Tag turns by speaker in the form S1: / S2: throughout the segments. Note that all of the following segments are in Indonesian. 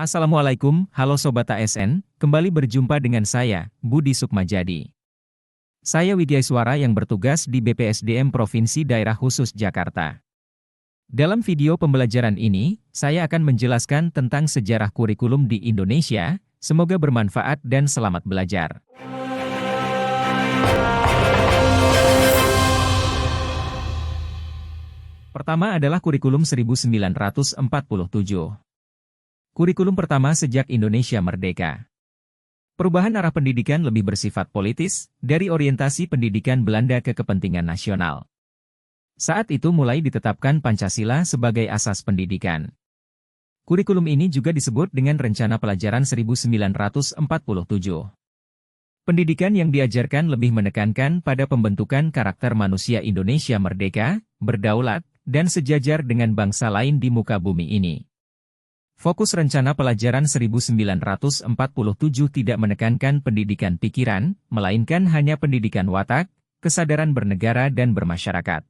S1: Assalamualaikum, halo Sobat ASN, kembali berjumpa dengan saya, Budi Sukmajadi. Saya Widyaiswara yang bertugas di BPSDM Provinsi Daerah Khusus Jakarta. Dalam video pembelajaran ini, saya akan menjelaskan tentang sejarah kurikulum di Indonesia. Semoga bermanfaat dan selamat belajar. Pertama adalah kurikulum 1947. Kurikulum pertama sejak Indonesia merdeka. Perubahan arah pendidikan lebih bersifat politis, dari orientasi pendidikan Belanda ke kepentingan nasional. Saat itu mulai ditetapkan Pancasila sebagai asas pendidikan. Kurikulum ini juga disebut dengan Rencana Pelajaran 1947. Pendidikan yang diajarkan lebih menekankan pada pembentukan karakter manusia Indonesia merdeka, berdaulat, dan sejajar dengan bangsa lain di muka bumi ini. Fokus Rencana Pelajaran 1947 tidak menekankan pendidikan pikiran, melainkan hanya pendidikan watak, kesadaran bernegara dan bermasyarakat.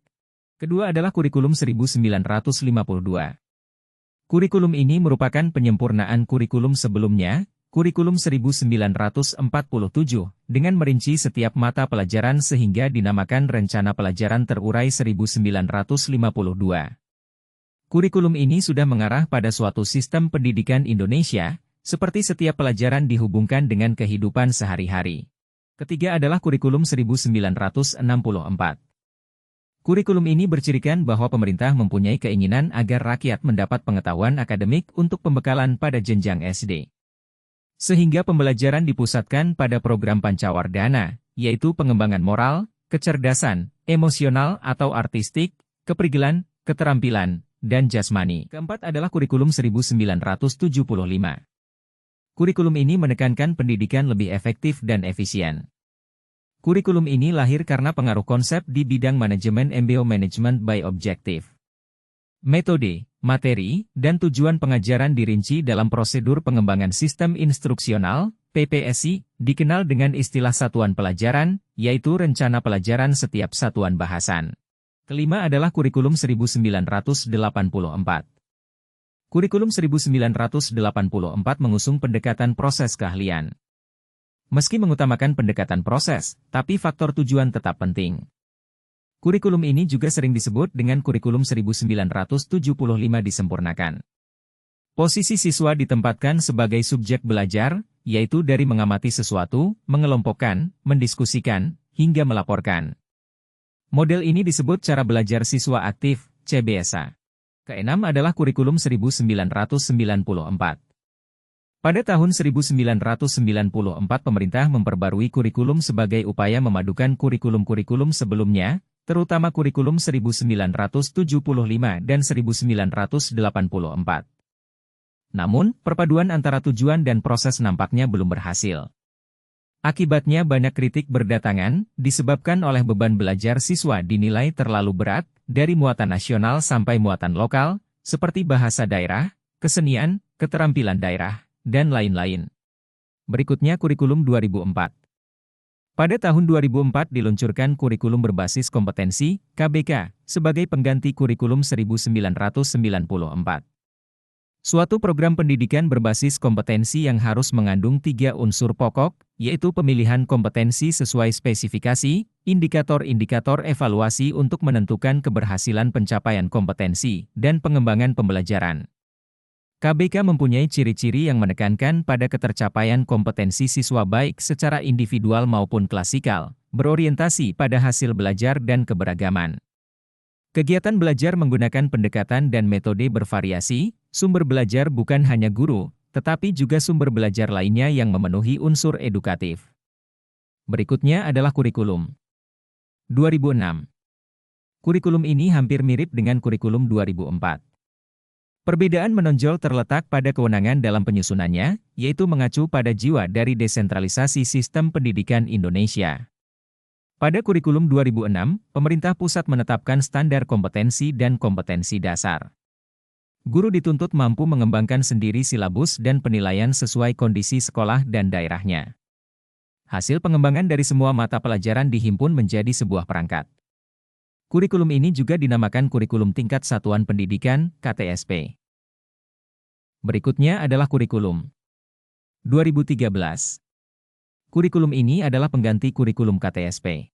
S1: Kedua adalah Kurikulum 1952. Kurikulum ini merupakan penyempurnaan kurikulum sebelumnya, Kurikulum 1947, dengan merinci setiap mata pelajaran sehingga dinamakan Rencana Pelajaran Terurai 1952. Kurikulum ini sudah mengarah pada suatu sistem pendidikan Indonesia, seperti setiap pelajaran dihubungkan dengan kehidupan sehari-hari. Ketiga adalah Kurikulum 1964. Kurikulum ini bercirikan bahwa pemerintah mempunyai keinginan agar rakyat mendapat pengetahuan akademik untuk pembekalan pada jenjang SD. Sehingga pembelajaran dipusatkan pada program Pancawardhana, yaitu pengembangan moral, kecerdasan, emosional atau artistik, keprigelan, keterampilan, dan jasmani. Keempat adalah Kurikulum 1975. Kurikulum ini menekankan pendidikan lebih efektif dan efisien. Kurikulum ini lahir karena pengaruh konsep di bidang manajemen MBO Management by Objective. Metode, materi, dan tujuan pengajaran dirinci dalam prosedur pengembangan sistem instruksional, PPSI, dikenal dengan istilah satuan pelajaran, yaitu rencana pelajaran setiap satuan bahasan. Kelima adalah Kurikulum 1984. Kurikulum 1984 mengusung pendekatan proses keahlian. Meski mengutamakan pendekatan proses, tapi faktor tujuan tetap penting. Kurikulum ini juga sering disebut dengan Kurikulum 1975 disempurnakan. Posisi siswa ditempatkan sebagai subjek belajar, yaitu dari mengamati sesuatu, mengelompokkan, mendiskusikan, hingga melaporkan. Model ini disebut cara belajar siswa aktif, CBSA. Keenam adalah Kurikulum 1994. Pada tahun 1994 pemerintah memperbarui kurikulum sebagai upaya memadukan kurikulum-kurikulum sebelumnya, terutama Kurikulum 1975 dan 1984. Namun, perpaduan antara tujuan dan proses nampaknya belum berhasil. Akibatnya banyak kritik berdatangan, disebabkan oleh beban belajar siswa dinilai terlalu berat, dari muatan nasional sampai muatan lokal, seperti bahasa daerah, kesenian, keterampilan daerah, dan lain-lain. Berikutnya Kurikulum 2004. Pada tahun 2004 diluncurkan Kurikulum Berbasis Kompetensi, KBK, sebagai pengganti Kurikulum 1994. Suatu program pendidikan berbasis kompetensi yang harus mengandung 3 unsur pokok, yaitu pemilihan kompetensi sesuai spesifikasi, indikator-indikator evaluasi untuk menentukan keberhasilan pencapaian kompetensi, dan pengembangan pembelajaran. KBK mempunyai ciri-ciri yang menekankan pada ketercapaian kompetensi siswa baik secara individual maupun klasikal, berorientasi pada hasil belajar dan keberagaman. Kegiatan belajar menggunakan pendekatan dan metode bervariasi, sumber belajar bukan hanya guru, tetapi juga sumber belajar lainnya yang memenuhi unsur edukatif. Berikutnya adalah Kurikulum 2006. Kurikulum ini hampir mirip dengan Kurikulum 2004. Perbedaan menonjol terletak pada kewenangan dalam penyusunannya, yaitu mengacu pada jiwa dari desentralisasi sistem pendidikan Indonesia. Pada Kurikulum 2006, pemerintah pusat menetapkan standar kompetensi dan kompetensi dasar. Guru dituntut mampu mengembangkan sendiri silabus dan penilaian sesuai kondisi sekolah dan daerahnya. Hasil pengembangan dari semua mata pelajaran dihimpun menjadi sebuah perangkat. Kurikulum ini juga dinamakan Kurikulum Tingkat Satuan Pendidikan, KTSP. Berikutnya adalah kurikulum 2013. Kurikulum ini adalah pengganti kurikulum KTSP.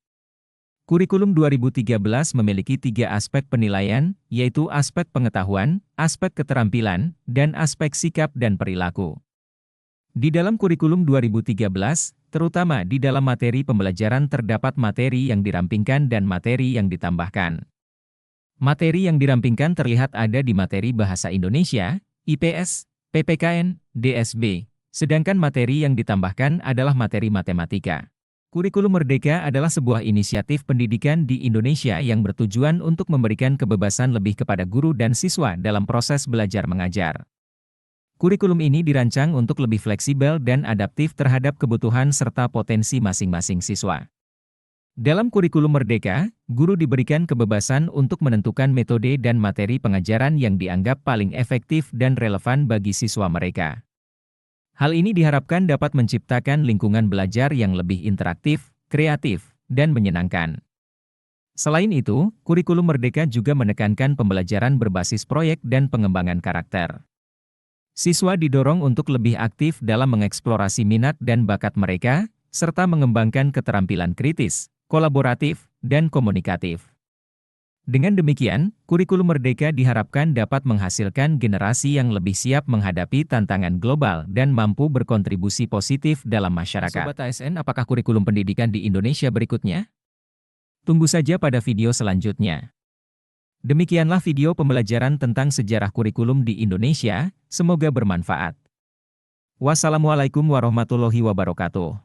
S1: Kurikulum 2013 memiliki 3 aspek penilaian, yaitu aspek pengetahuan, aspek keterampilan, dan aspek sikap dan perilaku. Di dalam kurikulum 2013, terutama di dalam materi pembelajaran terdapat materi yang dirampingkan dan materi yang ditambahkan. Materi yang dirampingkan terlihat ada di materi Bahasa Indonesia, IPS, PPKN, DSB, sedangkan materi yang ditambahkan adalah materi matematika. Kurikulum Merdeka adalah sebuah inisiatif pendidikan di Indonesia yang bertujuan untuk memberikan kebebasan lebih kepada guru dan siswa dalam proses belajar mengajar. Kurikulum ini dirancang untuk lebih fleksibel dan adaptif terhadap kebutuhan serta potensi masing-masing siswa. Dalam kurikulum Merdeka, guru diberikan kebebasan untuk menentukan metode dan materi pengajaran yang dianggap paling efektif dan relevan bagi siswa mereka. Hal ini diharapkan dapat menciptakan lingkungan belajar yang lebih interaktif, kreatif, dan menyenangkan. Selain itu, kurikulum Merdeka juga menekankan pembelajaran berbasis proyek dan pengembangan karakter. Siswa didorong untuk lebih aktif dalam mengeksplorasi minat dan bakat mereka, serta mengembangkan keterampilan kritis, kolaboratif, dan komunikatif. Dengan demikian, kurikulum Merdeka diharapkan dapat menghasilkan generasi yang lebih siap menghadapi tantangan global dan mampu berkontribusi positif dalam masyarakat. Sobat ASN, apakah kurikulum pendidikan di Indonesia berikutnya? Tunggu saja pada video selanjutnya. Demikianlah video pembelajaran tentang sejarah kurikulum di Indonesia, semoga bermanfaat. Wassalamualaikum warahmatullahi wabarakatuh.